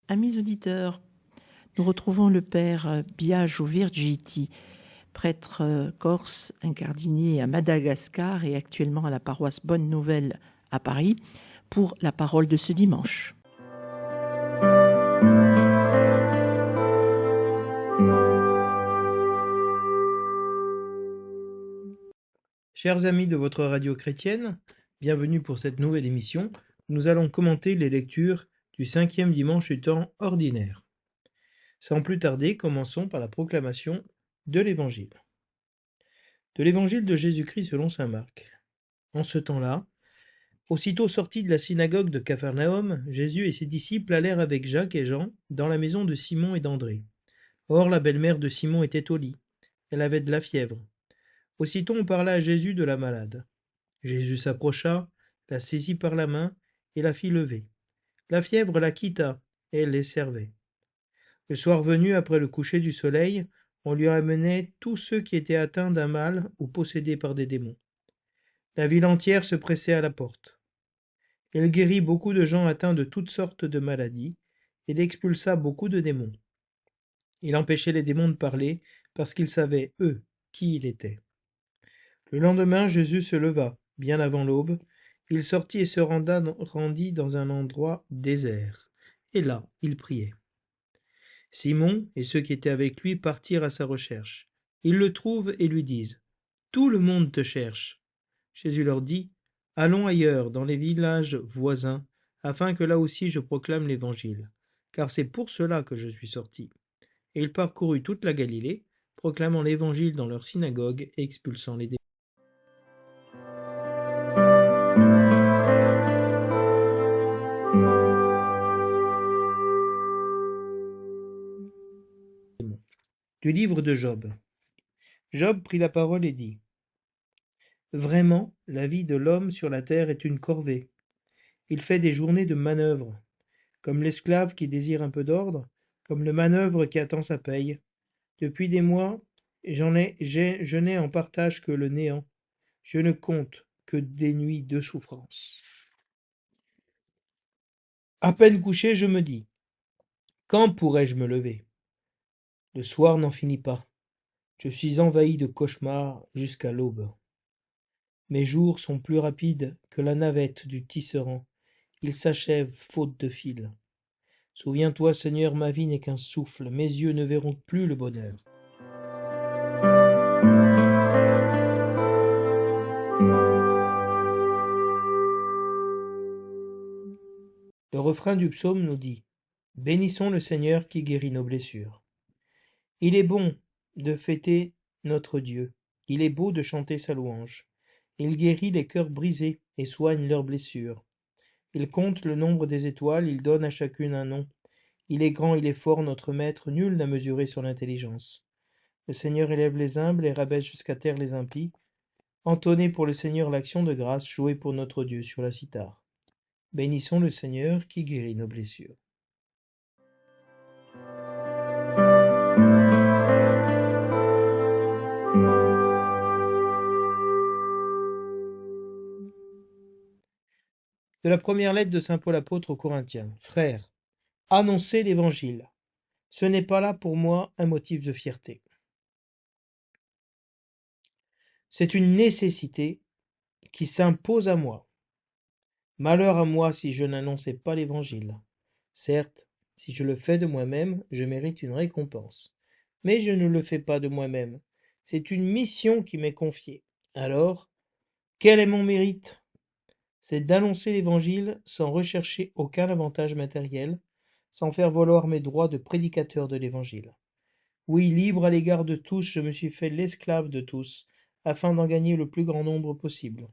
Amis auditeurs, nous retrouvons le père Biagio Virgiti, prêtre corse incardiné à Madagascar et actuellement à la paroisse Bonne Nouvelle à Paris, pour la parole de ce dimanche. Chers amis de votre radio chrétienne, bienvenue pour cette nouvelle émission. Nous allons commenter les lectures du 5e dimanche du temps ordinaire. Sans plus tarder, commençons par la proclamation de l'Évangile. De l'Évangile de Jésus-Christ selon saint Marc. En ce temps-là, aussitôt sortis de la synagogue de Capharnaüm, Jésus et ses disciples allèrent avec Jacques et Jean dans la maison de Simon et d'André. Or la belle-mère de Simon était au lit. Elle avait de la fièvre. Aussitôt on parla à Jésus de la malade. Jésus s'approcha, la saisit par la main et la fit lever. La fièvre la quitta, et elle les servait. Le soir venu, après le coucher du soleil, on lui amenait tous ceux qui étaient atteints d'un mal ou possédés par des démons. La ville entière se pressait à la porte. Il guérit beaucoup de gens atteints de toutes sortes de maladies, et il expulsa beaucoup de démons. Il empêchait les démons de parler, parce qu'ils savaient, eux, qui il était. Le lendemain, Jésus se leva, bien avant l'aube. Il sortit et se rendit dans un endroit désert. Et là, il priait. Simon et ceux qui étaient avec lui partirent à sa recherche. Ils le trouvent et lui disent : « Tout le monde te cherche. » Jésus leur dit : « Allons ailleurs, dans les villages voisins, afin que là aussi je proclame l'Évangile, car c'est pour cela que je suis sorti. » Et il parcourut toute la Galilée, proclamant l'Évangile dans leurs synagogues et expulsant les démons. Du livre de Job. Job prit la parole et dit : « Vraiment, la vie de l'homme sur la terre est une corvée. Il fait des journées de manœuvre, comme l'esclave qui désire un peu d'ordre, comme le manœuvre qui attend sa paye. Depuis des mois, je n'ai en partage que le néant. Je ne compte que des nuits de souffrance. À peine couché, je me dis : quand pourrai-je me lever ? Le soir n'en finit pas. Je suis envahi de cauchemars jusqu'à l'aube. Mes jours sont plus rapides que la navette du tisserand. Ils s'achèvent faute de fil. Souviens-toi, Seigneur, ma vie n'est qu'un souffle. Mes yeux ne verront plus le bonheur. Le refrain du psaume nous dit : bénissons le Seigneur qui guérit nos blessures. Il est bon de fêter notre Dieu. Il est beau de chanter sa louange. Il guérit les cœurs brisés et soigne leurs blessures. Il compte le nombre des étoiles, il donne à chacune un nom. Il est grand, il est fort, notre maître, nul n'a mesuré son intelligence. Le Seigneur élève les humbles et rabaisse jusqu'à terre les impies. Entonnez pour le Seigneur l'action de grâce, jouez pour notre Dieu sur la cithare. Bénissons le Seigneur qui guérit nos blessures. De la première lettre de saint Paul apôtre aux Corinthiens. Frères, annoncez l'Évangile. Ce n'est pas là pour moi un motif de fierté. C'est une nécessité qui s'impose à moi. Malheur à moi si je n'annonçais pas l'Évangile. Certes, si je le fais de moi-même, je mérite une récompense. Mais je ne le fais pas de moi-même. C'est une mission qui m'est confiée. Alors, quel est mon mérite ? C'est d'annoncer l'Évangile sans rechercher aucun avantage matériel, sans faire valoir mes droits de prédicateur de l'Évangile. Oui, libre à l'égard de tous, je me suis fait l'esclave de tous, afin d'en gagner le plus grand nombre possible.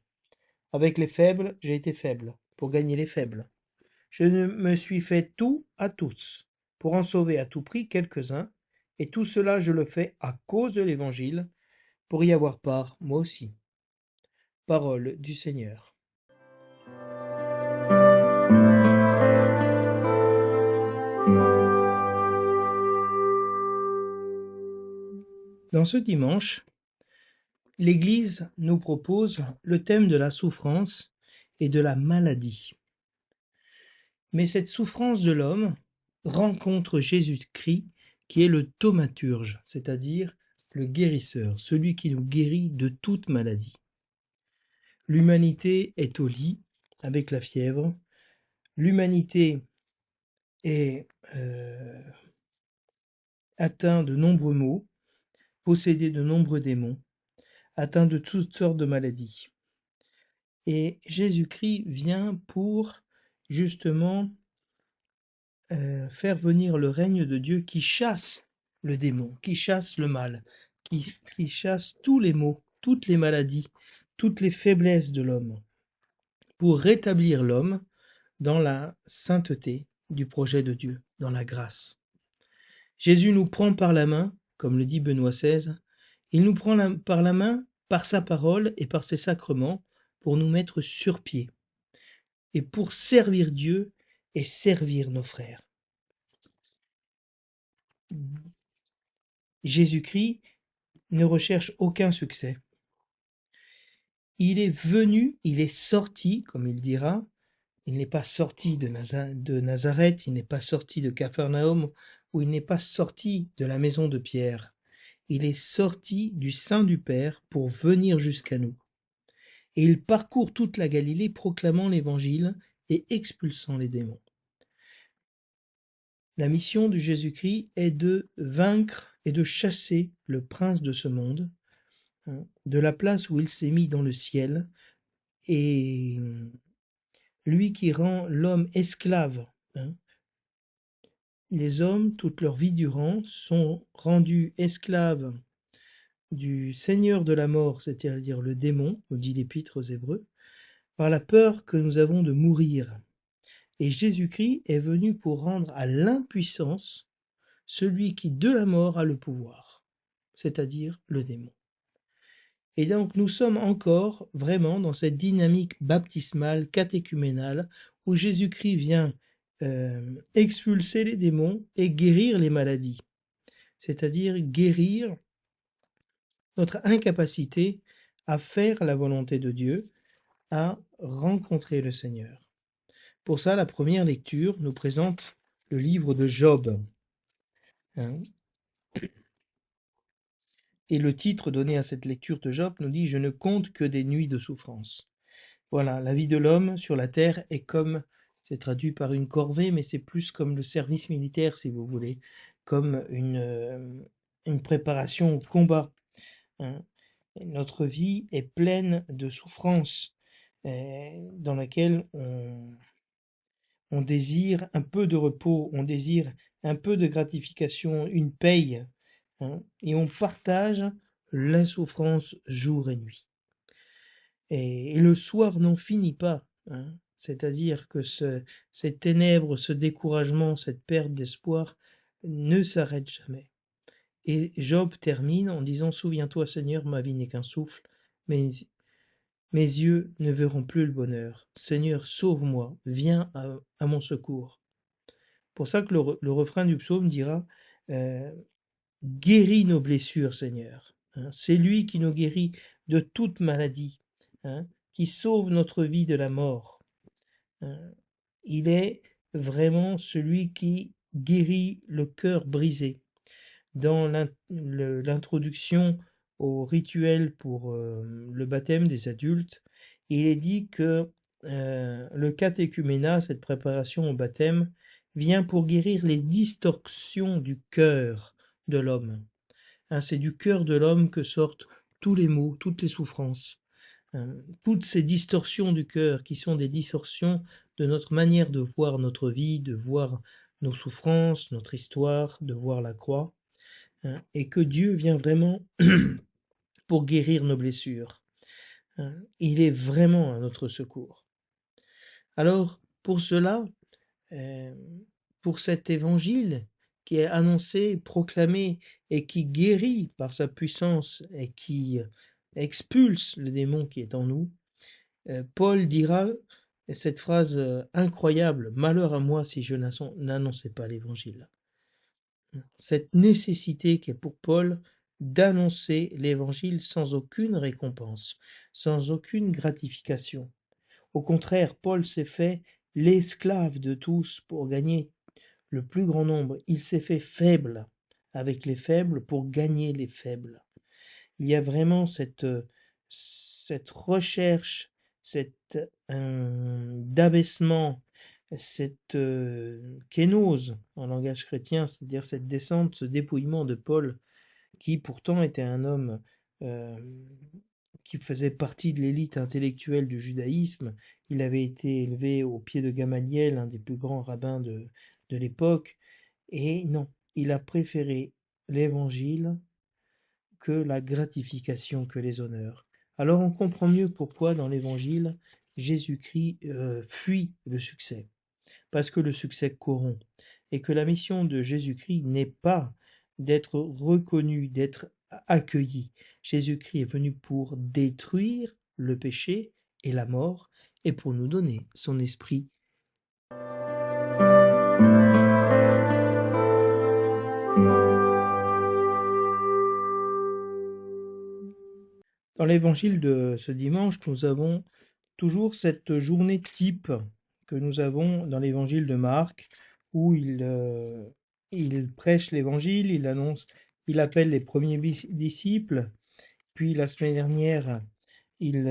Avec les faibles, j'ai été faible, pour gagner les faibles. Je me suis fait tout à tous, pour en sauver à tout prix quelques-uns, et tout cela je le fais à cause de l'Évangile, pour y avoir part, moi aussi. Parole du Seigneur. Dans ce dimanche, l'Église nous propose le thème de la souffrance et de la maladie. Mais cette souffrance de l'homme, rencontre Jésus-Christ qui est le thaumaturge, c'est-à-dire le guérisseur, celui qui nous guérit de toute maladie. L'humanité est au lit avec la fièvre, l'humanité est atteinte de nombreux maux, possédée de nombreux démons, atteint de toutes sortes de maladies. Et Jésus-Christ vient pour justement faire venir le règne de Dieu qui chasse le démon, qui chasse le mal, qui chasse tous les maux, toutes les maladies, toutes les faiblesses de l'homme, pour rétablir l'homme dans la sainteté du projet de Dieu, dans la grâce. Jésus nous prend par la main, comme le dit Benoît XVI, il nous prend par la main par sa parole et par ses sacrements pour nous mettre sur pied et pour servir Dieu et servir nos frères. Jésus-Christ ne recherche aucun succès. Il est venu, il est sorti, comme il dira, il n'est pas sorti de Nazareth, il n'est pas sorti de Capharnaüm, ou il n'est pas sorti de la maison de Pierre. Il est sorti du sein du Père pour venir jusqu'à nous. Et il parcourt toute la Galilée proclamant l'Évangile et expulsant les démons. La mission de Jésus-Christ est de vaincre et de chasser le prince de ce monde, de la place où il s'est mis dans le ciel, et lui qui rend l'homme esclave. Les hommes, toute leur vie durant, sont rendus esclaves du Seigneur de la mort, c'est-à-dire le démon, nous dit l'Épître aux Hébreux, par la peur que nous avons de mourir. Et Jésus-Christ est venu pour rendre à l'impuissance celui qui de la mort a le pouvoir, c'est-à-dire le démon. Et donc nous sommes encore vraiment dans cette dynamique baptismale, catéchuménale, où Jésus-Christ vient expulser les démons et guérir les maladies, c'est-à-dire guérir notre incapacité à faire la volonté de Dieu, à rencontrer le Seigneur. Pour ça, la première lecture nous présente le livre de Job. Et le titre donné à cette lecture de Job nous dit « Je ne compte que des nuits de souffrance ». Voilà, la vie de l'homme sur la terre est comme, c'est traduit par une corvée, mais c'est plus comme le service militaire, si vous voulez, comme une préparation au combat. Notre vie est pleine de souffrances dans laquelle on désire un peu de repos, on désire un peu de gratification, une paye, et on partage la souffrance jour et nuit. Et le soir n'en finit pas, c'est-à-dire que ces ténèbres, ce découragement, cette perte d'espoir ne s'arrête jamais. Et Job termine en disant « Souviens-toi Seigneur, ma vie n'est qu'un souffle, mes yeux ne verront plus le bonheur. Seigneur, sauve-moi, viens à mon secours. » Pour ça que le refrain du psaume dira « Guéris nos blessures, Seigneur. » C'est lui qui nous guérit de toute maladie, qui sauve notre vie de la mort. Il est vraiment celui qui guérit le cœur brisé. Dans l'introduction au rituel pour le baptême des adultes, il est dit que le catéchuménat, cette préparation au baptême, vient pour guérir les distorsions du cœur de l'homme. C'est du cœur de l'homme que sortent tous les maux, toutes les souffrances. Toutes ces distorsions du cœur qui sont des distorsions de notre manière de voir notre vie, de voir nos souffrances, notre histoire, de voir la croix, et que Dieu vient vraiment pour guérir nos blessures. Il est vraiment à notre secours. Alors, pour cela, pour cet évangile qui est annoncé, proclamé et qui guérit par sa puissance et qui expulse le démon qui est en nous, Paul dira cette phrase incroyable « Malheur à moi si je n'annonçais pas l'évangile ». Cette nécessité qu'est pour Paul d'annoncer l'évangile sans aucune récompense, sans aucune gratification. Au contraire, Paul s'est fait l'esclave de tous pour gagner le plus grand nombre. Il s'est fait faible avec les faibles pour gagner les faibles. Il y a vraiment cette recherche, d'abaissement, cette kénose en langage chrétien, c'est-à-dire cette descente, ce dépouillement de Paul, qui pourtant était un homme euh, qui faisait partie de l'élite intellectuelle du judaïsme. Il avait été élevé au pied de Gamaliel, un des plus grands rabbins de l'époque, et non, il a préféré l'évangile que la gratification, que les honneurs. Alors on comprend mieux pourquoi dans l'évangile, Jésus-Christ fuit le succès, parce que le succès corrompt, et que la mission de Jésus-Christ n'est pas d'être reconnu, d'être accueilli. Jésus-Christ est venu pour détruire le péché et la mort, et pour nous donner son esprit. Dans l'évangile de ce dimanche, nous avons toujours cette journée type que nous avons dans l'évangile de Marc, où il prêche l'évangile, il annonce, il appelle les premiers disciples, puis la semaine dernière, il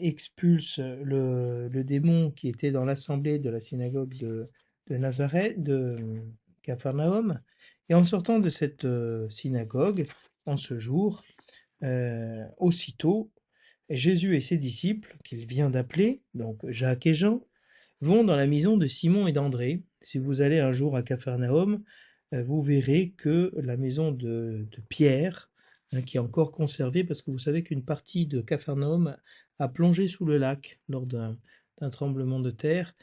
expulse le démon qui était dans l'assemblée de la synagogue de Nazareth, de Capharnaüm, et en sortant de cette synagogue, en ce jour, aussitôt, Jésus et ses disciples, qu'il vient d'appeler, donc Jacques et Jean, vont dans la maison de Simon et d'André. Si vous allez un jour à Capharnaüm, vous verrez que la maison de Pierre, qui est encore conservée, parce que vous savez qu'une partie de Capharnaüm a plongé sous le lac lors d'un tremblement de terre,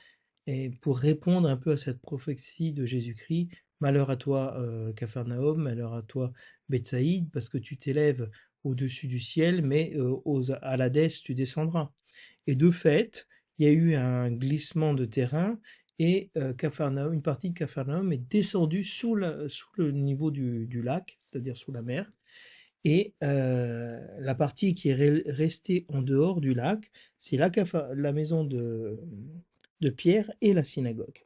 et pour répondre un peu à cette prophétie de Jésus-Christ, malheur à toi Capharnaüm, malheur à toi Bethsaïde, parce que tu t'élèves au-dessus du ciel, mais à l'Hadès tu descendras. Et de fait, il y a eu un glissement de terrain, et une partie de Capharnaüm est descendue sous le niveau du lac, c'est-à-dire sous la mer, et la partie qui est restée en dehors du lac, c'est la maison de Pierre et la synagogue.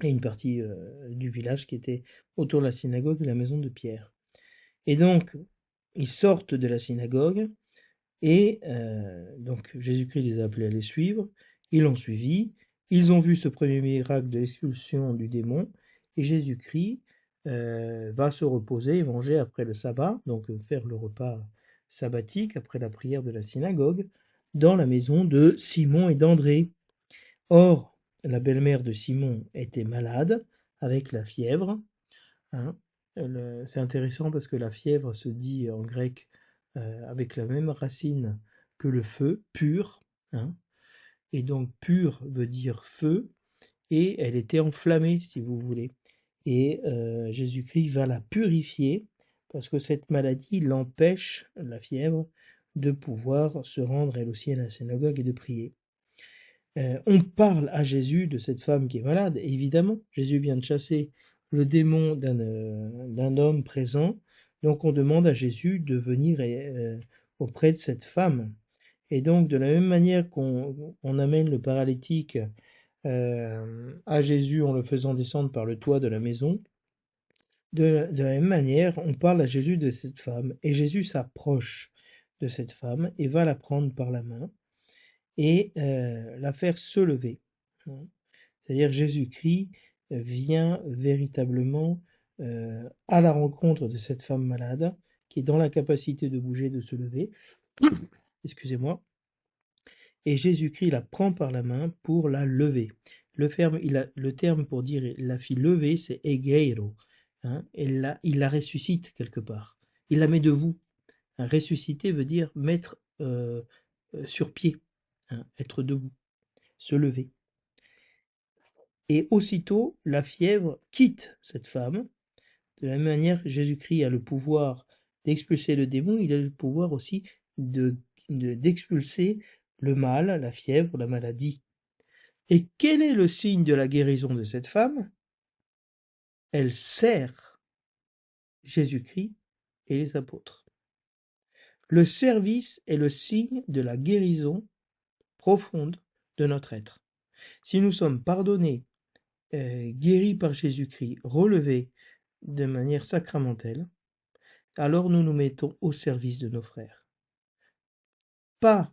Et une partie du village qui était autour de la synagogue et la maison de Pierre. Et donc, ils sortent de la synagogue, et donc Jésus-Christ les a appelés à les suivre. Ils l'ont suivi. Ils ont vu ce premier miracle de l'expulsion du démon. Et Jésus-Christ va se reposer et manger après le sabbat, donc faire le repas sabbatique après la prière de la synagogue, dans la maison de Simon et d'André. Or, la belle-mère de Simon était malade, avec la fièvre. Hein. C'est intéressant parce que la fièvre se dit en grec avec la même racine que le feu, pur. Hein. Et donc, pur veut dire feu, et elle était enflammée, si vous voulez. Et Jésus-Christ va la purifier, parce que cette maladie l'empêche, la fièvre, de pouvoir se rendre elle aussi à la synagogue et de prier. On parle à Jésus de cette femme qui est malade, évidemment. Jésus vient de chasser le démon d'un homme présent, donc on demande à Jésus de venir auprès de cette femme. Et donc de la même manière qu'on amène le paralytique à Jésus en le faisant descendre par le toit de la maison, de la même manière on parle à Jésus de cette femme, et Jésus s'approche de cette femme et va la prendre par la main et la faire se lever. Hein. C'est-à-dire Jésus-Christ vient véritablement à la rencontre de cette femme malade qui est dans la capacité de bouger, de se lever. Excusez-moi. Et Jésus-Christ la prend par la main pour la lever. Le terme pour dire la fit lever, c'est egeiro. Hein, il la ressuscite quelque part. Il la met debout. Hein, ressusciter veut dire mettre sur pied. Hein, être debout, se lever. Et aussitôt, la fièvre quitte cette femme. De la même manière, Jésus-Christ a le pouvoir d'expulser le démon, il a le pouvoir aussi d'expulser le mal, la fièvre, la maladie. Et quel est le signe de la guérison de cette femme? Elle sert Jésus-Christ et les apôtres. Le service est le signe de la guérison profonde de notre être. Si nous sommes pardonnés guéris par Jésus-Christ, relevés de manière sacramentelle, alors nous nous mettons au service de nos frères. Pas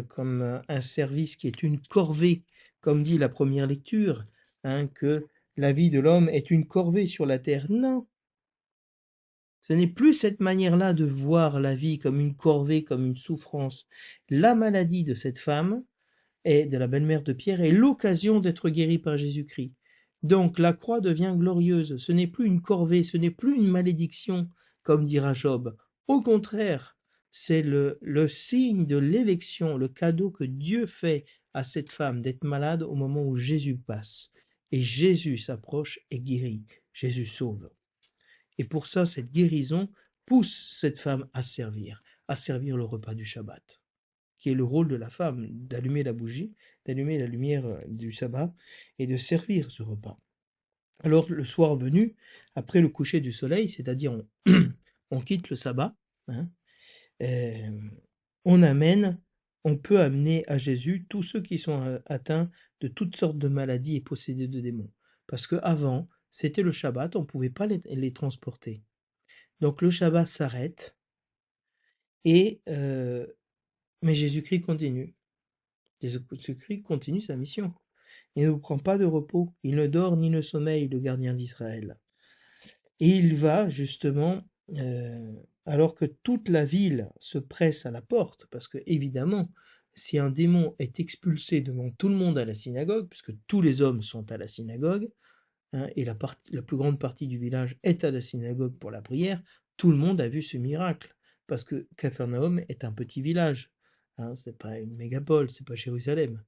comme un service qui est une corvée, comme dit la première lecture, que la vie de l'homme est une corvée sur la terre. Non, ce n'est plus cette manière-là de voir la vie comme une corvée, comme une souffrance. La maladie de cette femme, et de la belle-mère de Pierre, est l'occasion d'être guérie par Jésus-Christ. Donc la croix devient glorieuse, ce n'est plus une corvée, ce n'est plus une malédiction, comme dira Job. Au contraire, c'est le signe de l'élection, le cadeau que Dieu fait à cette femme d'être malade au moment où Jésus passe. Et Jésus s'approche et guérit. Jésus sauve. Et pour ça, cette guérison pousse cette femme à servir le repas du Shabbat, qui est le rôle de la femme, d'allumer la bougie, d'allumer la lumière du sabbat et de servir ce repas. Alors le soir venu, après le coucher du soleil, c'est-à-dire on quitte le sabbat, on peut amener à Jésus tous ceux qui sont atteints de toutes sortes de maladies et possédés de démons. Parce qu'avant, c'était le Shabbat, on ne pouvait pas les transporter. Donc le Shabbat s'arrête, mais Jésus-Christ continue. Jésus-Christ continue sa mission. Il ne prend pas de repos, il ne dort ni ne sommeille, le gardien d'Israël. Et il va justement, alors que toute la ville se presse à la porte, parce que évidemment, si un démon est expulsé devant tout le monde à la synagogue, puisque tous les hommes sont à la synagogue, et la plus grande partie du village est à la synagogue pour la prière, tout le monde a vu ce miracle, parce que Capharnaüm est un petit village, c'est pas une mégapole, c'est pas Jérusalem.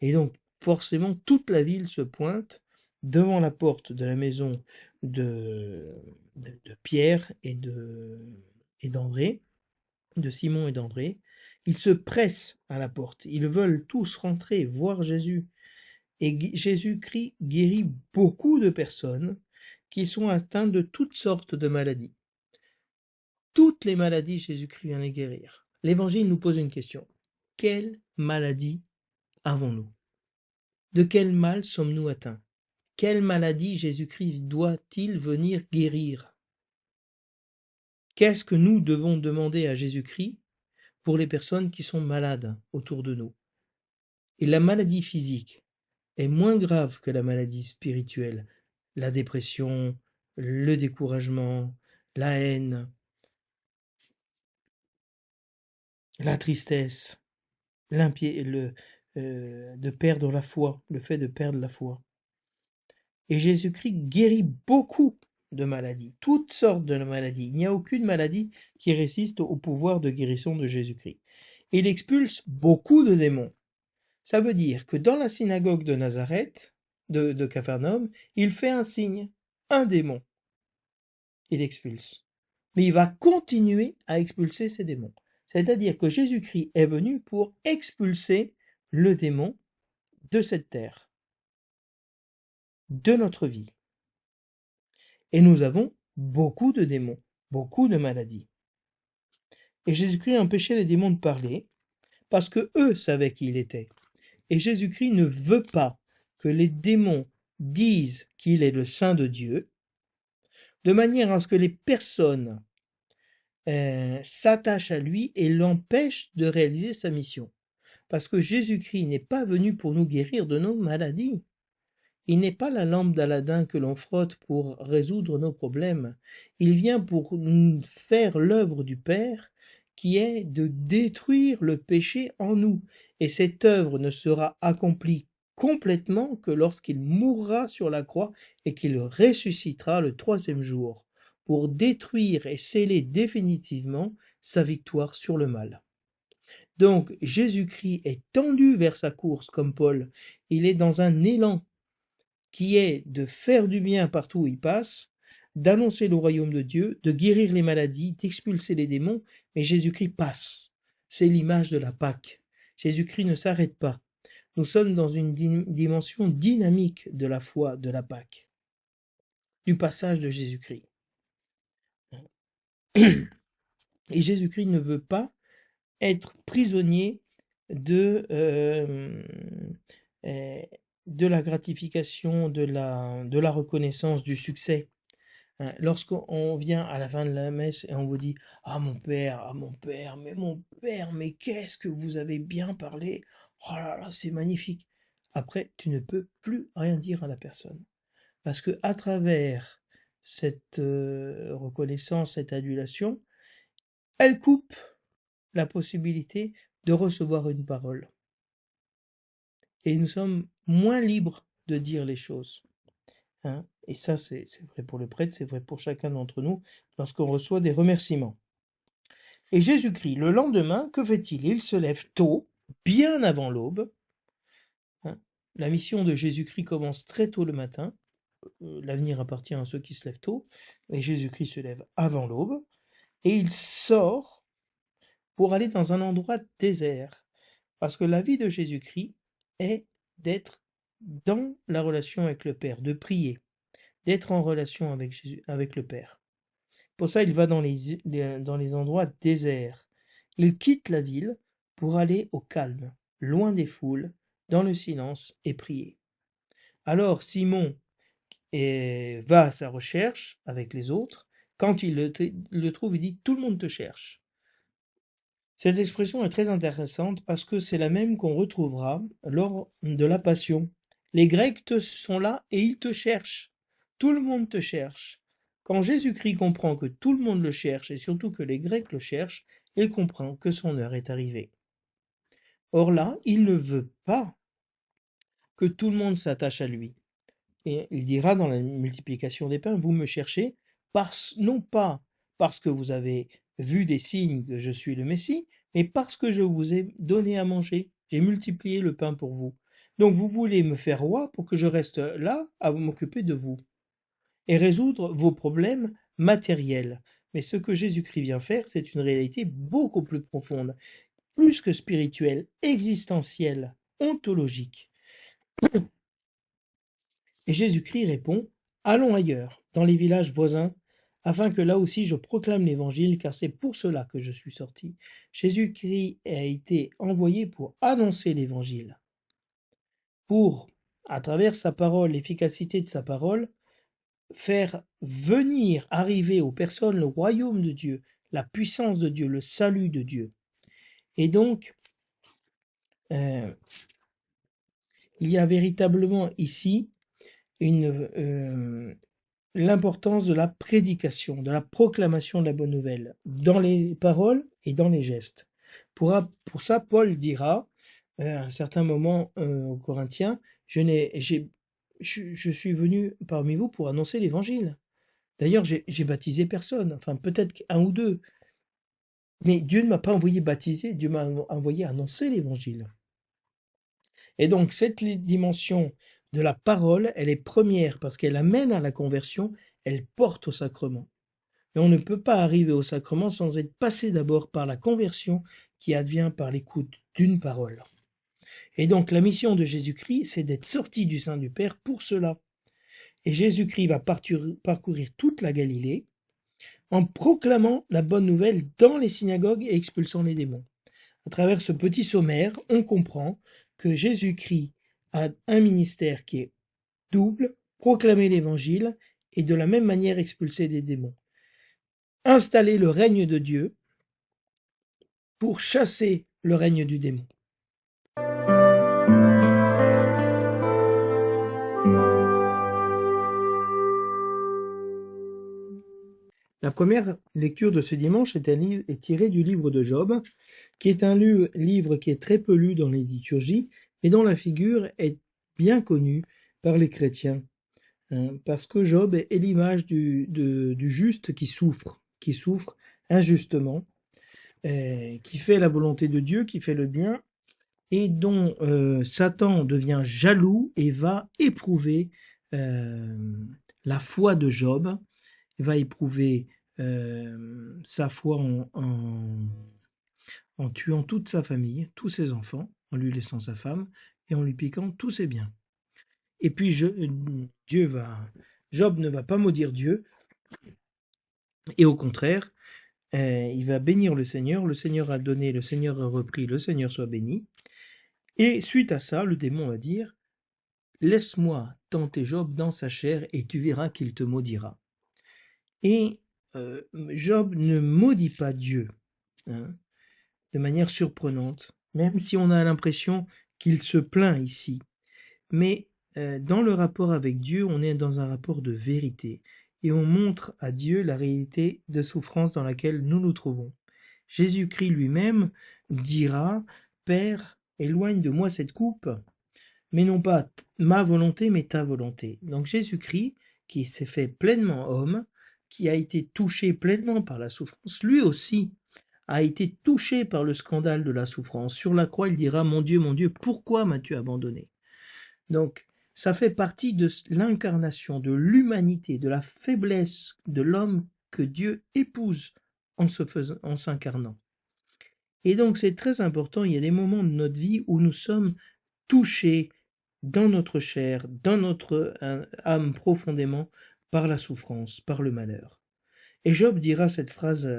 Et donc, forcément, toute la ville se pointe devant la porte de la maison de Pierre et d'André, de Simon et d'André. Ils se pressent à la porte, ils veulent tous rentrer, voir Jésus. Et Jésus-Christ guérit beaucoup de personnes qui sont atteintes de toutes sortes de maladies. Toutes les maladies, Jésus-Christ vient les guérir. L'Évangile nous pose une question. Quelle maladie avons-nous? De quel mal sommes-nous atteints? Quelle maladie Jésus-Christ doit-il venir guérir? Qu'est-ce que nous devons demander à Jésus-Christ pour les personnes qui sont malades autour de nous? Et la maladie physique est moins grave que la maladie spirituelle. La dépression, le découragement, la haine, la tristesse, de perdre la foi, le fait de perdre la foi. Et Jésus-Christ guérit beaucoup de maladies, toutes sortes de maladies. Il n'y a aucune maladie qui résiste au pouvoir de guérison de Jésus-Christ. Et il expulse beaucoup de démons. Ça veut dire que dans la synagogue de Nazareth, de Capharnaüm, il fait un signe, un démon. Il expulse. Mais il va continuer à expulser ces démons. C'est-à-dire que Jésus-Christ est venu pour expulser le démon de cette terre, de notre vie. Et nous avons beaucoup de démons, beaucoup de maladies. Et Jésus-Christ empêchait les démons de parler, parce que eux savaient qui il était. Et Jésus-Christ ne veut pas que les démons disent qu'il est le Saint de Dieu, de manière à ce que les personnes s'attachent à lui et l'empêchent de réaliser sa mission. Parce que Jésus-Christ n'est pas venu pour nous guérir de nos maladies. Il n'est pas la lampe d'Aladin que l'on frotte pour résoudre nos problèmes. Il vient pour faire l'œuvre du Père, qui est de détruire le péché en nous. Et cette œuvre ne sera accomplie complètement que lorsqu'il mourra sur la croix et qu'il ressuscitera le 3e jour, pour détruire et sceller définitivement sa victoire sur le mal. Donc Jésus-Christ est tendu vers sa course comme Paul. Il est dans un élan qui est de faire du bien partout où il passe, d'annoncer le royaume de Dieu, de guérir les maladies, d'expulser les démons, mais Jésus-Christ passe. C'est l'image de la Pâque. Jésus-Christ ne s'arrête pas. Nous sommes dans une dimension dynamique de la foi de la Pâque, du passage de Jésus-Christ. Et Jésus-Christ ne veut pas être prisonnier de la gratification, de la reconnaissance, du succès. Lorsqu'on vient à la fin de la messe et on vous dit: ah mon père, mon père, mais qu'est-ce que vous avez bien parlé, oh là là, c'est magnifique. Après, tu ne peux plus rien dire à la personne. Parce que à travers cette reconnaissance, cette adulation, elle coupe la possibilité de recevoir une parole. Et nous sommes moins libres de dire les choses. Et ça, c'est vrai pour le prêtre, c'est vrai pour chacun d'entre nous lorsqu'on reçoit des remerciements. Et Jésus-Christ, le lendemain, que fait-il? Il se lève tôt, bien avant l'aube. La mission de Jésus-Christ commence très tôt le matin. L'avenir appartient à ceux qui se lèvent tôt. Et Jésus-Christ se lève avant l'aube. Et il sort pour aller dans un endroit désert. Parce que la vie de Jésus-Christ est d'être dans la relation avec le Père, de prier, d'être en relation avec Jésus, avec le Père. Pour ça, il va dans les endroits déserts. Il quitte la ville pour aller au calme, loin des foules, dans le silence et prier. Alors Simon va à sa recherche avec les autres. Quand il le trouve, il dit: tout le monde te cherche. Cette expression est très intéressante parce que c'est la même qu'on retrouvera lors de la Passion. Les Grecs sont là et ils te cherchent. Tout le monde te cherche. Quand Jésus-Christ comprend que tout le monde le cherche et surtout que les Grecs le cherchent, il comprend que son heure est arrivée. Or là, il ne veut pas que tout le monde s'attache à lui. Et il dira dans la multiplication des pains: vous me cherchez non pas parce que vous avez vu des signes que je suis le Messie, mais parce que je vous ai donné à manger. J'ai multiplié le pain pour vous. Donc vous voulez me faire roi pour que je reste là à m'occuper de vous et résoudre vos problèmes matériels. Mais ce que Jésus-Christ vient faire, c'est une réalité beaucoup plus profonde, plus que spirituelle, existentielle, ontologique. Et Jésus-Christ répond: allons ailleurs, dans les villages voisins, afin que là aussi je proclame l'Évangile, car c'est pour cela que je suis sorti. Jésus-Christ a été envoyé pour annoncer l'Évangile, pour, à travers sa parole, l'efficacité de sa parole, faire venir, arriver aux personnes le royaume de Dieu, la puissance de Dieu, le salut de Dieu. Et donc, il y a véritablement ici l'importance de la prédication, de la proclamation de la bonne nouvelle, dans les paroles et dans les gestes. Pour ça, Paul dira, à un certain moment aux Corinthiens: je suis venu parmi vous pour annoncer l'évangile. D'ailleurs, j'ai baptisé personne, enfin peut-être un ou deux. Mais Dieu ne m'a pas envoyé baptiser, Dieu m'a envoyé annoncer l'évangile. Et donc cette dimension de la parole, elle est première parce qu'elle amène à la conversion, elle porte au sacrement. Et on ne peut pas arriver au sacrement sans être passé d'abord par la conversion qui advient par l'écoute d'une parole. Et donc la mission de Jésus-Christ, c'est d'être sorti du sein du Père pour cela. Et Jésus-Christ va parcourir toute la Galilée en proclamant la bonne nouvelle dans les synagogues et expulsant les démons. À travers ce petit sommaire, on comprend que Jésus-Christ a un ministère qui est double: proclamer l'évangile et de la même manière expulser des démons. Installer le règne de Dieu pour chasser le règne du démon. La première lecture de ce dimanche est tirée du livre de Job, qui est un livre qui est très peu lu dans les liturgies et dont la figure est bien connue par les chrétiens. Parce que Job est l'image du juste qui souffre injustement, qui fait la volonté de Dieu, qui fait le bien, et dont Satan devient jaloux et va éprouver la foi de Job, va éprouver sa foi en tuant toute sa famille, tous ses enfants, en lui laissant sa femme et en lui piquant tous ses biens. Et puis Job ne va pas maudire Dieu, et au contraire, il va bénir le Seigneur a donné, le Seigneur a repris, le Seigneur soit béni. Et suite à ça, le démon va dire: laisse-moi tenter Job dans sa chair et tu verras qu'il te maudira. Et Job ne maudit pas Dieu, hein, de manière surprenante, même si on a l'impression qu'il se plaint ici. Mais dans le rapport avec Dieu, on est dans un rapport de vérité, et on montre à Dieu la réalité de souffrance dans laquelle nous nous trouvons. Jésus-Christ lui-même dira, « Père, éloigne de moi cette coupe, mais non pas ma volonté, mais ta volonté. » Donc Jésus-Christ, qui s'est fait pleinement homme, qui a été touché pleinement par la souffrance, lui aussi a été touché par le scandale de la souffrance. Sur la croix, il dira, mon Dieu, pourquoi m'as-tu abandonné ?» Donc, ça fait partie de l'incarnation, de l'humanité, de la faiblesse de l'homme que Dieu épouse en s'incarnant. Et donc, c'est très important, il y a des moments de notre vie où nous sommes touchés dans notre chair, dans notre âme profondément, par la souffrance, par le malheur. Et Job dira cette phrase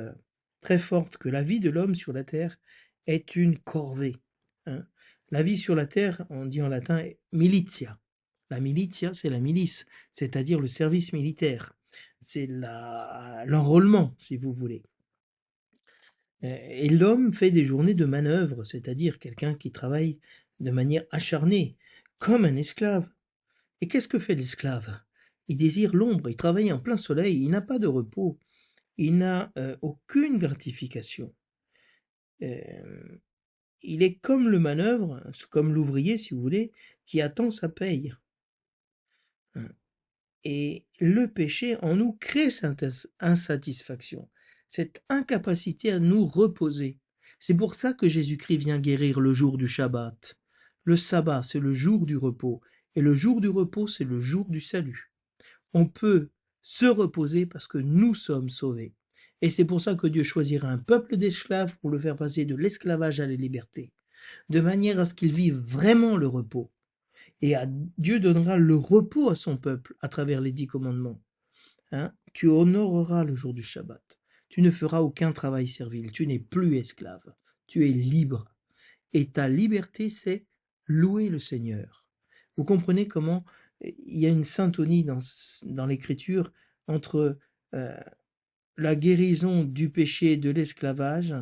très forte, que la vie de l'homme sur la terre est une corvée. Hein. La vie sur la terre, on dit en latin militia. La militia, c'est la milice, c'est-à-dire le service militaire. C'est l'enrôlement, si vous voulez. Et l'homme fait des journées de manœuvre, c'est-à-dire quelqu'un qui travaille de manière acharnée, comme un esclave. Et qu'est-ce que fait l'esclave? Il désire l'ombre, il travaille en plein soleil, il n'a pas de repos, il n'a aucune gratification. Il est comme le manœuvre, comme l'ouvrier, si vous voulez, qui attend sa paye. Et le péché en nous crée cette insatisfaction, cette incapacité à nous reposer. C'est pour ça que Jésus-Christ vient guérir le jour du Shabbat. Le sabbat, c'est le jour du repos, et le jour du repos, c'est le jour du salut. On peut se reposer parce que nous sommes sauvés. Et c'est pour ça que Dieu choisira un peuple d'esclaves pour le faire passer de l'esclavage à la liberté, de manière à ce qu'il vive vraiment le repos. Et Dieu donnera le repos à son peuple à travers les 10 commandements. Hein? Tu honoreras le jour du Shabbat. Tu ne feras aucun travail servile. Tu n'es plus esclave. Tu es libre. Et ta liberté, c'est louer le Seigneur. Vous comprenez comment il y a une syntonie dans l'Écriture entre la guérison du péché et de l'esclavage,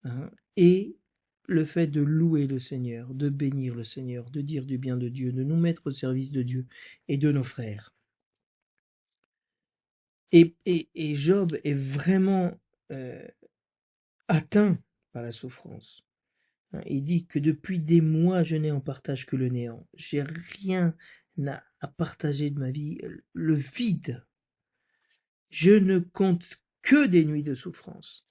hein, et le fait de louer le Seigneur, de bénir le Seigneur, de dire du bien de Dieu, de nous mettre au service de Dieu et de nos frères. Et Job est vraiment atteint par la souffrance. Il dit que depuis des mois, je n'ai en partage que le néant. J'ai rien à partager de ma vie, le vide. Je ne compte que des nuits de souffrance.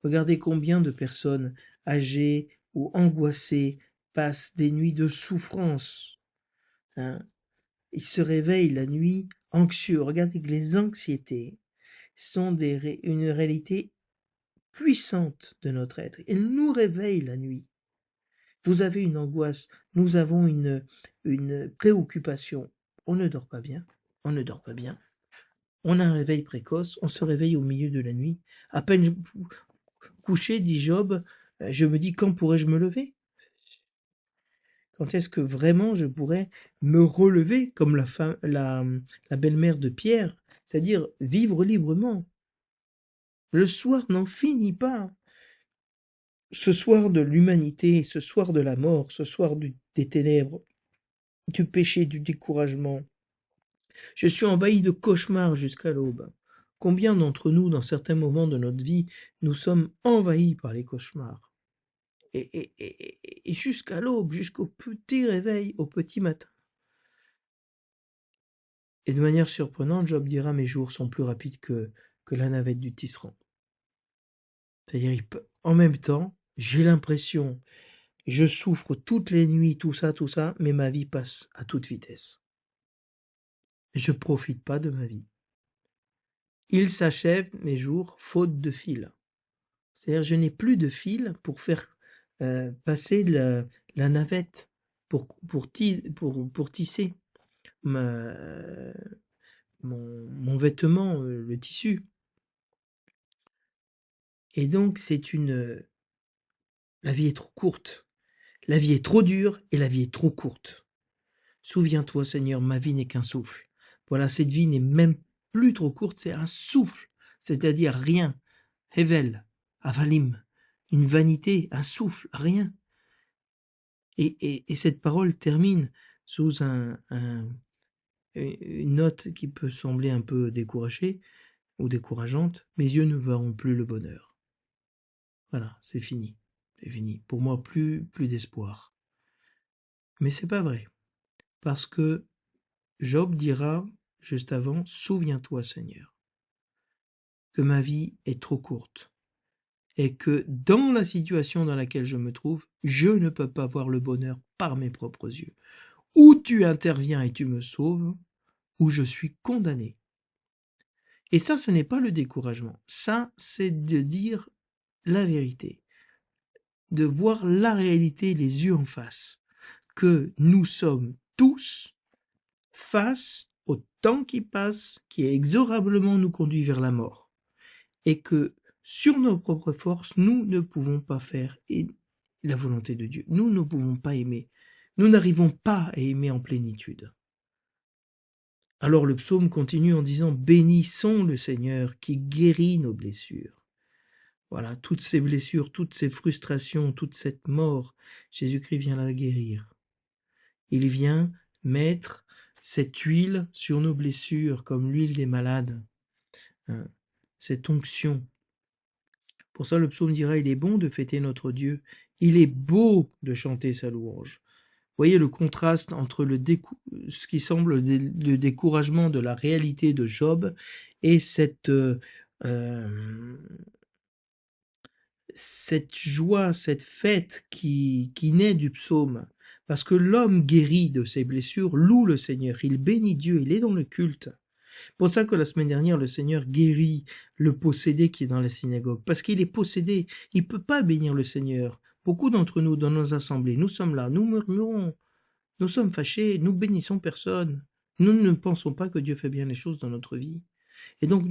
Regardez combien de personnes âgées ou angoissées passent des nuits de souffrance. Hein. Ils se réveillent la nuit anxieux. Regardez que les anxiétés sont une réalité puissante de notre être. Elles nous réveillent la nuit. Vous avez une angoisse, nous avons une préoccupation. On ne dort pas bien, on ne dort pas bien. On a un réveil précoce, on se réveille au milieu de la nuit. À peine couché, dit Job, je me dis, quand pourrais-je me lever? Quand est-ce que vraiment je pourrais me relever comme la belle-mère de Pierre, c'est-à-dire vivre librement? Le soir n'en finit pas. Ce soir de l'humanité, ce soir de la mort, ce soir des ténèbres, du péché, du découragement. Je suis envahi de cauchemars jusqu'à l'aube. Combien d'entre nous, dans certains moments de notre vie, nous sommes envahis par les cauchemars? Et jusqu'à l'aube, jusqu'au petit réveil, au petit matin. Et de manière surprenante, Job dira, mes jours sont plus rapides que la navette du tisserand. C'est-à-dire, en même temps, j'ai l'impression, je souffre toutes les nuits, tout ça, mais ma vie passe à toute vitesse. Je ne profite pas de ma vie. Il s'achève mes jours faute de fil. C'est-à-dire, je n'ai plus de fil pour faire passer la navette, pour tisser mon vêtement, le tissu. Et donc, la vie est trop courte. La vie est trop dure et la vie est trop courte. Souviens-toi, Seigneur, ma vie n'est qu'un souffle. Voilà, cette vie n'est même plus trop courte, c'est un souffle, c'est-à-dire rien. Hevel, avalim, une vanité, un souffle, rien. Et cette parole termine sous une note qui peut sembler un peu découragée ou décourageante. Mes yeux ne verront plus le bonheur. Voilà, c'est fini. C'est fini. Pour moi, plus d'espoir. Mais c'est pas vrai. Parce que Job dira juste avant, souviens-toi, Seigneur, que ma vie est trop courte et que dans la situation dans laquelle je me trouve, je ne peux pas voir le bonheur par mes propres yeux. Ou tu interviens et tu me sauves, ou je suis condamné. Et ça, ce n'est pas le découragement. Ça, c'est de dire la vérité, de voir la réalité les yeux en face, que nous sommes tous face au temps qui passe, qui inexorablement nous conduit vers la mort, et que sur nos propres forces, nous ne pouvons pas faire la volonté de Dieu. Nous ne pouvons pas aimer. Nous n'arrivons pas à aimer en plénitude. Alors le psaume continue en disant « Bénissons le Seigneur qui guérit nos blessures ». Voilà, toutes ces blessures, toutes ces frustrations, toute cette mort, Jésus-Christ vient la guérir. Il vient mettre cette huile sur nos blessures, comme l'huile des malades, hein, cette onction. Pour ça, le psaume dira « Il est bon de fêter notre Dieu, il est beau de chanter sa louange ». Voyez le contraste entre ce qui semble le découragement de la réalité de Job et cette joie, cette fête qui naît du psaume. Parce que l'homme guéri de ses blessures loue le Seigneur, il bénit Dieu, il est dans le culte. Pour ça que la semaine dernière, le Seigneur guérit le possédé qui est dans la synagogue. Parce qu'il est possédé, il ne peut pas bénir le Seigneur. Beaucoup d'entre nous, dans nos assemblées, nous sommes là, nous murmurons, nous sommes fâchés, nous bénissons personne. Nous ne pensons pas que Dieu fait bien les choses dans notre vie. Et donc,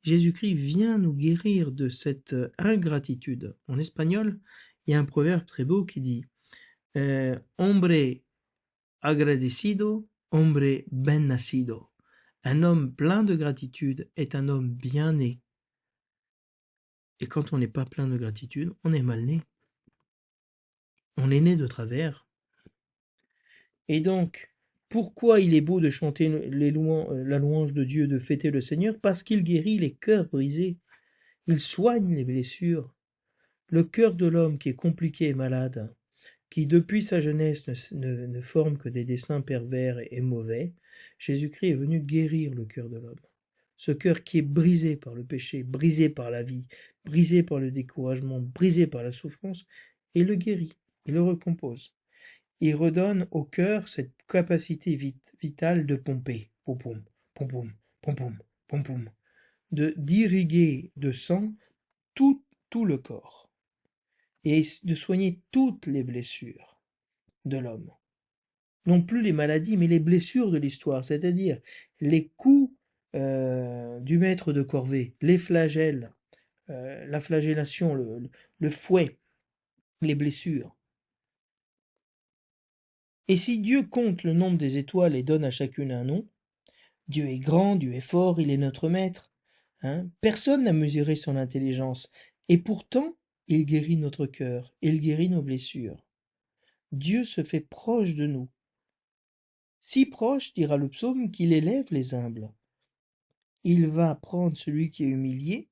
Jésus-Christ vient nous guérir de cette ingratitude. En espagnol, il y a un proverbe très beau qui dit Hombre agradecido, hombre ben nacido. Un homme plein de gratitude est un homme bien né. Et quand on n'est pas plein de gratitude, on est mal né. On est né de travers. Et donc, pourquoi il est beau de chanter la louange de Dieu, de fêter le Seigneur? Parce qu'il guérit les cœurs brisés. Il soigne les blessures. Le cœur de l'homme qui est compliqué et malade, qui depuis sa jeunesse ne forme que des desseins pervers et mauvais, Jésus-Christ est venu guérir le cœur de l'homme. Ce cœur qui est brisé par le péché, brisé par la vie, brisé par le découragement, brisé par la souffrance, et le guérit, il le recompose. Il redonne au cœur cette capacité vitale de pomper, pom pom, pom pom, pom pom, pom pom, d'irriguer de sang tout le corps et de soigner toutes les blessures de l'homme. Non plus les maladies, mais les blessures de l'histoire, c'est-à-dire les coups du maître de corvée, les flagelles, la flagellation, le fouet, les blessures. Et si Dieu compte le nombre des étoiles et donne à chacune un nom, Dieu est grand, Dieu est fort, il est notre maître. Hein? Personne n'a mesuré son intelligence. Et pourtant, il guérit notre cœur, il guérit nos blessures. Dieu se fait proche de nous. Si proche, dira le psaume, qu'il élève les humbles. Il va prendre celui qui est humilié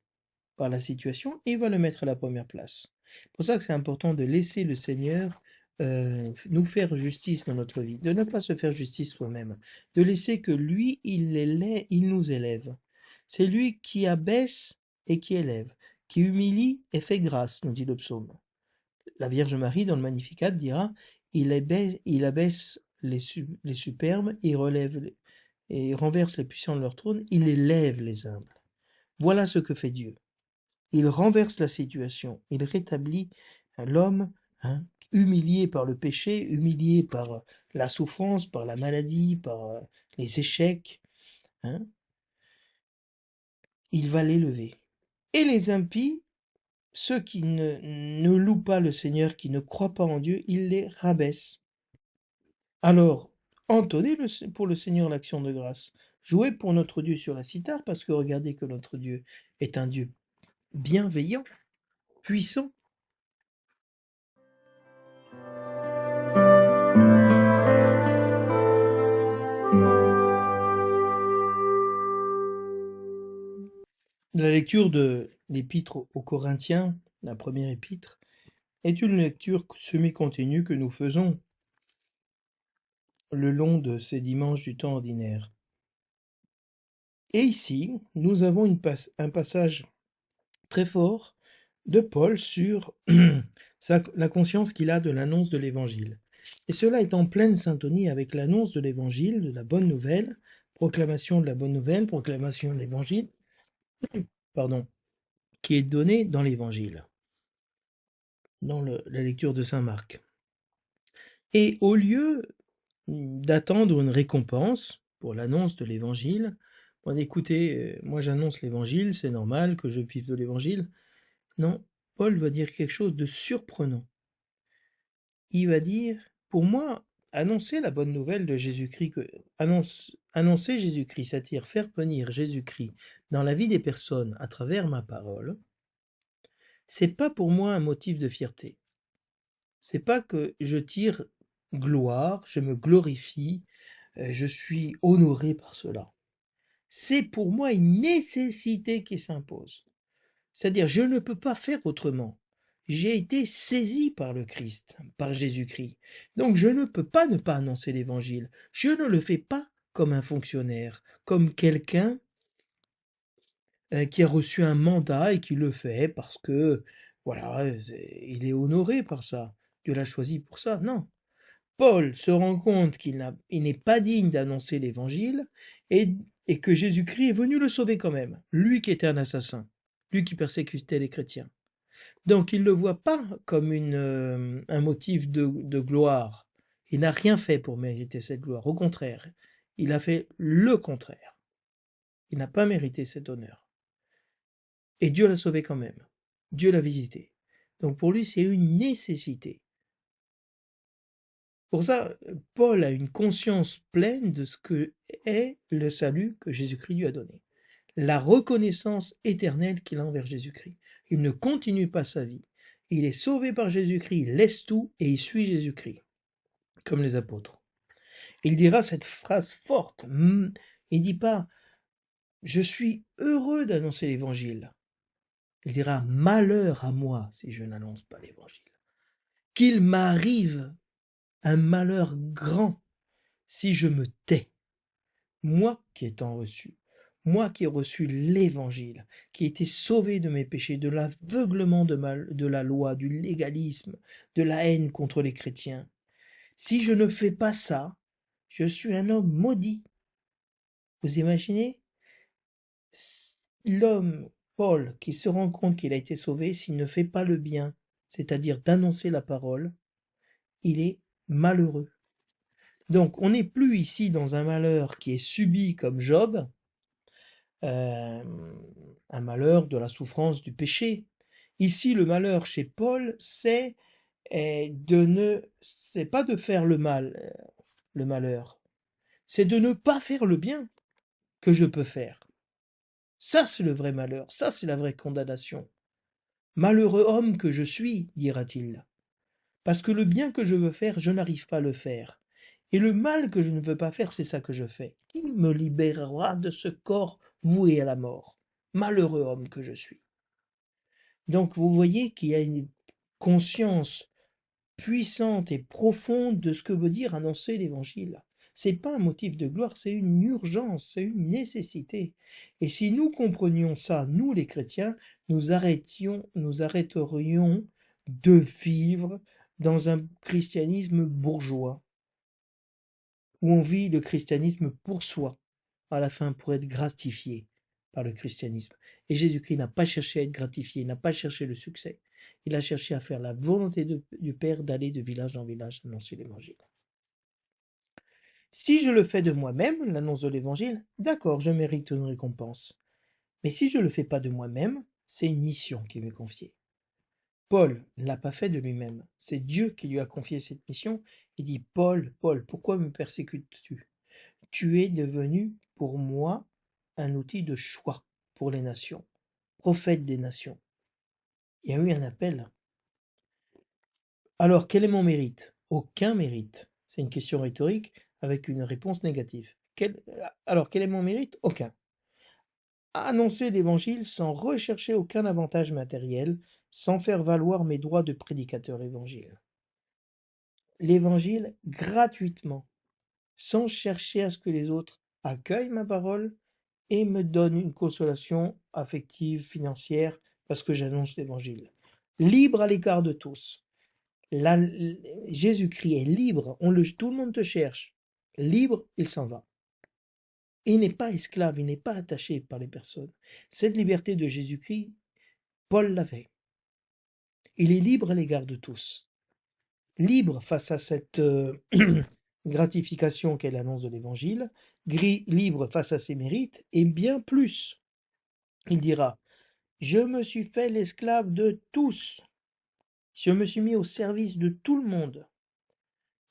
par la situation et il va le mettre à la première place. C'est pour ça que c'est important de laisser le Seigneur nous faire justice dans notre vie, de ne pas se faire justice soi-même, de laisser que lui, il nous élève. C'est lui qui abaisse et qui élève, qui humilie et fait grâce, nous dit le psaume. La Vierge Marie, dans le Magnificat, dira il abaisse les superbes, il relève et il renverse les puissants de leur trône, il élève les humbles. Voilà ce que fait Dieu. Il renverse la situation, il rétablit l'homme, hein, humilié par le péché, humilié par la souffrance, par la maladie, par les échecs. Hein, il va l'élever. Et les impies, ceux qui ne louent pas le Seigneur, qui ne croient pas en Dieu, il les rabaisse. Alors, Entonnez pour le Seigneur l'action de grâce. Jouez pour notre Dieu sur la cithare, parce que regardez que notre Dieu est un Dieu bienveillant, puissant. La lecture de l'épître aux Corinthiens, la première épître, est une lecture semi-continue que nous faisons le long de ces dimanches du temps ordinaire. Et ici, nous avons un passage très fort de Paul sur la conscience qu'il a de l'annonce de l'Évangile. Et cela est en pleine syntonie avec l'annonce de l'Évangile, de la bonne nouvelle, proclamation de la bonne nouvelle, proclamation de l'Évangile, qui est donnée dans l'Évangile, dans la lecture de Saint Marc. Et au lieu d'attendre une récompense pour l'annonce de l'Évangile, bon, écoutez, moi j'annonce l'Évangile, c'est normal que je vive de l'Évangile. Non, Paul va dire quelque chose de surprenant. Il va dire, pour moi, annoncer la bonne nouvelle de Jésus-Christ, annoncer Jésus-Christ, c'est-à-dire faire venir Jésus-Christ dans la vie des personnes à travers ma parole, c'est pas pour moi un motif de fierté. C'est pas que je tire gloire, je me glorifie, je suis honoré par cela. C'est pour moi une nécessité qui s'impose. C'est-à-dire, je ne peux pas faire autrement. J'ai été saisi par le Christ, par Jésus-Christ. Donc je ne peux pas ne pas annoncer l'Évangile. Je ne le fais pas comme un fonctionnaire, comme quelqu'un qui a reçu un mandat et qui le fait parce que, voilà, il est honoré par ça. Dieu l'a choisi pour ça. Non. Paul se rend compte qu'il n'est pas digne d'annoncer l'Évangile et que Jésus-Christ est venu le sauver quand même. Lui qui était un assassin, lui qui persécutait les chrétiens. Donc il ne le voit pas comme un motif de gloire. Il n'a rien fait pour mériter cette gloire. Au contraire, il a fait le contraire. Il n'a pas mérité cet honneur. Et Dieu l'a sauvé quand même. Dieu l'a visité. Donc pour lui, c'est une nécessité. Pour ça, Paul a une conscience pleine de ce que est le salut que Jésus-Christ lui a donné. La reconnaissance éternelle qu'il a envers Jésus-Christ. Il ne continue pas sa vie. Il est sauvé par Jésus-Christ, il laisse tout et il suit Jésus-Christ, comme les apôtres. Il dira cette phrase forte. Il ne dit pas « Je suis heureux d'annoncer l'Évangile ». Il dira « Malheur à moi si je n'annonce pas l'Évangile ». Qu'il m'arrive un malheur grand si je me tais. Moi qui étant reçu, moi qui ai reçu l'Évangile, qui ai été sauvé de mes péchés, de l'aveuglement de la loi, du légalisme, de la haine contre les chrétiens, si je ne fais pas ça, je suis un homme maudit. Vous imaginez? L'homme, Paul, qui se rend compte qu'il a été sauvé, s'il ne fait pas le bien, c'est-à-dire d'annoncer la parole, il est malheureux. Donc on n'est plus ici dans un malheur qui est subi comme Job, un malheur de la souffrance du péché. Ici, le malheur chez Paul, c'est pas de faire le mal, le malheur, c'est de ne pas faire le bien que je peux faire. Ça, c'est le vrai malheur, ça, c'est la vraie condamnation. Malheureux homme que je suis, dira-t-il, parce que le bien que je veux faire, je n'arrive pas à le faire. Et le mal que je ne veux pas faire, c'est ça que je fais. Qui me libérera de ce corps voué à la mort? Malheureux homme que je suis. Donc vous voyez qu'il y a une conscience puissante et profonde de ce que veut dire annoncer l'Évangile. C'est pas un motif de gloire, c'est une urgence, c'est une nécessité. Et si nous comprenions ça, nous les chrétiens, nous arrêterions de vivre dans un christianisme bourgeois, où on vit le christianisme pour soi, à la fin pour être gratifié par le christianisme. Et Jésus-Christ n'a pas cherché à être gratifié, il n'a pas cherché le succès. Il a cherché à faire la volonté du Père d'aller de village en village annoncer l'Évangile. Si je le fais de moi-même, l'annonce de l'Évangile, d'accord, je mérite une récompense. Mais si je ne le fais pas de moi-même, c'est une mission qui m'est confiée. Paul ne l'a pas fait de lui-même. C'est Dieu qui lui a confié cette mission. Il dit, Paul, Paul, pourquoi me persécutes-tu? Tu es devenu pour moi un outil de choix pour les nations, prophète des nations. Il y a eu un appel. Alors, quel est mon mérite? Aucun mérite. C'est une question rhétorique avec une réponse négative. Alors, quel est mon mérite? Aucun. Annoncer l'évangile sans rechercher aucun avantage matériel, sans faire valoir mes droits de prédicateur évangile. L'évangile gratuitement, sans chercher à ce que les autres accueillent ma parole et me donnent une consolation affective, financière, parce que j'annonce l'évangile. Libre à l'égard de tous. Jésus-Christ est libre, tout le monde te cherche. Libre, il s'en va. Il n'est pas esclave, il n'est pas attaché par les personnes. Cette liberté de Jésus-Christ, Paul l'avait. Il est libre à l'égard de tous. Libre face à cette gratification qu'est l'annonce de l'Évangile, libre face à ses mérites, et bien plus. Il dira, je me suis fait l'esclave de tous. Je me suis mis au service de tout le monde.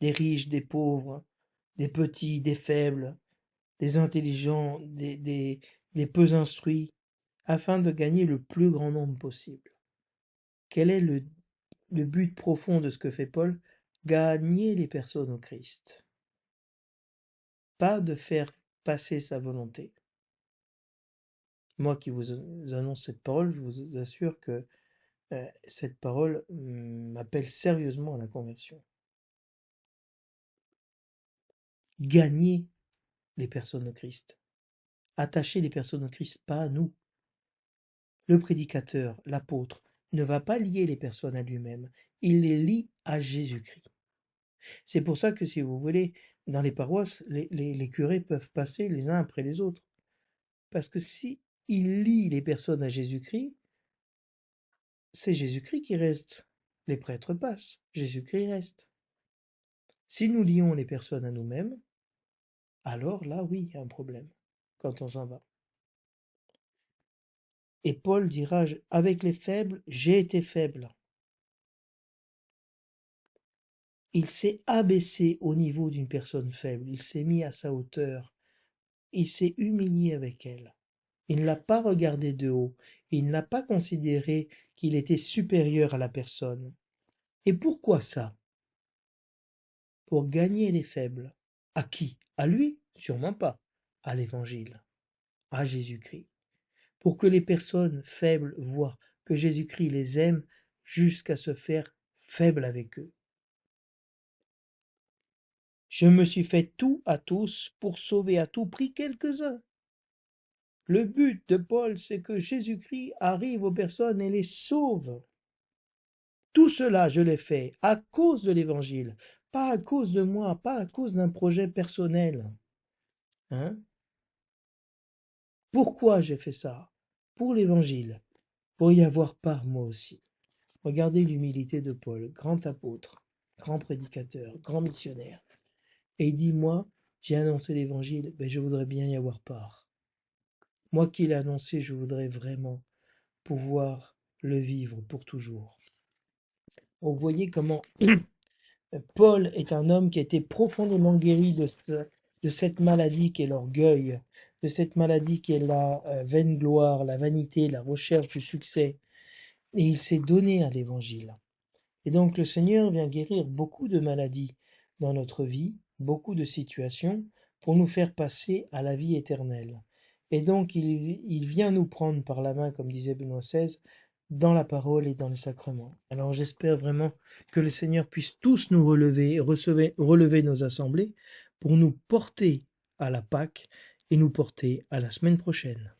Des riches, des pauvres, des petits, des faibles, des intelligents, des peu instruits, afin de gagner le plus grand nombre possible. Quel est le but profond de ce que fait Paul? Gagner les personnes au Christ. Pas de faire passer sa volonté. Moi qui vous annonce cette parole, je vous assure que cette parole m'appelle sérieusement à la conversion. Gagner les personnes au Christ. Attacher les personnes au Christ, pas à nous. Le prédicateur, l'apôtre, ne va pas lier les personnes à lui-même, il les lie à Jésus-Christ. C'est pour ça que, si vous voulez, dans les paroisses, les curés peuvent passer les uns après les autres. Parce que si ils lient les personnes à Jésus-Christ, c'est Jésus-Christ qui reste. Les prêtres passent, Jésus-Christ reste. Si nous lions les personnes à nous-mêmes, alors là, oui, il y a un problème, quand on s'en va. Et Paul dira, avec les faibles, j'ai été faible. Il s'est abaissé au niveau d'une personne faible, il s'est mis à sa hauteur, il s'est humilié avec elle. Il ne l'a pas regardé de haut, il n'a pas considéré qu'il était supérieur à la personne. Et pourquoi ça? Pour gagner les faibles. À qui? À lui? Sûrement pas. À l'Évangile, à Jésus-Christ. Pour que les personnes faibles voient que Jésus-Christ les aime jusqu'à se faire faible avec eux. Je me suis fait tout à tous pour sauver à tout prix quelques-uns. Le but de Paul, c'est que Jésus-Christ arrive aux personnes et les sauve. Tout cela, je l'ai fait à cause de l'Évangile, pas à cause de moi, pas à cause d'un projet personnel. Hein? Pourquoi j'ai fait ça? Pour l'Évangile, pour y avoir part moi aussi. Regardez l'humilité de Paul, grand apôtre, grand prédicateur, grand missionnaire. Et il dit, moi, j'ai annoncé l'Évangile, mais je voudrais bien y avoir part. Moi qui l'ai annoncé, je voudrais vraiment pouvoir le vivre pour toujours. Vous voyez comment Paul est un homme qui a été profondément guéri de cette maladie qu'est l'orgueil, de cette maladie qui est la vaine gloire, la vanité, la recherche du succès. Et il s'est donné à l'Évangile. Et donc le Seigneur vient guérir beaucoup de maladies dans notre vie, beaucoup de situations, pour nous faire passer à la vie éternelle. Et donc il vient nous prendre par la main, comme disait Benoît XVI, dans la parole et dans le sacrement. Alors j'espère vraiment que le Seigneur puisse tous nous relever, relever nos assemblées, pour nous porter à la Pâque et nous porter à la semaine prochaine.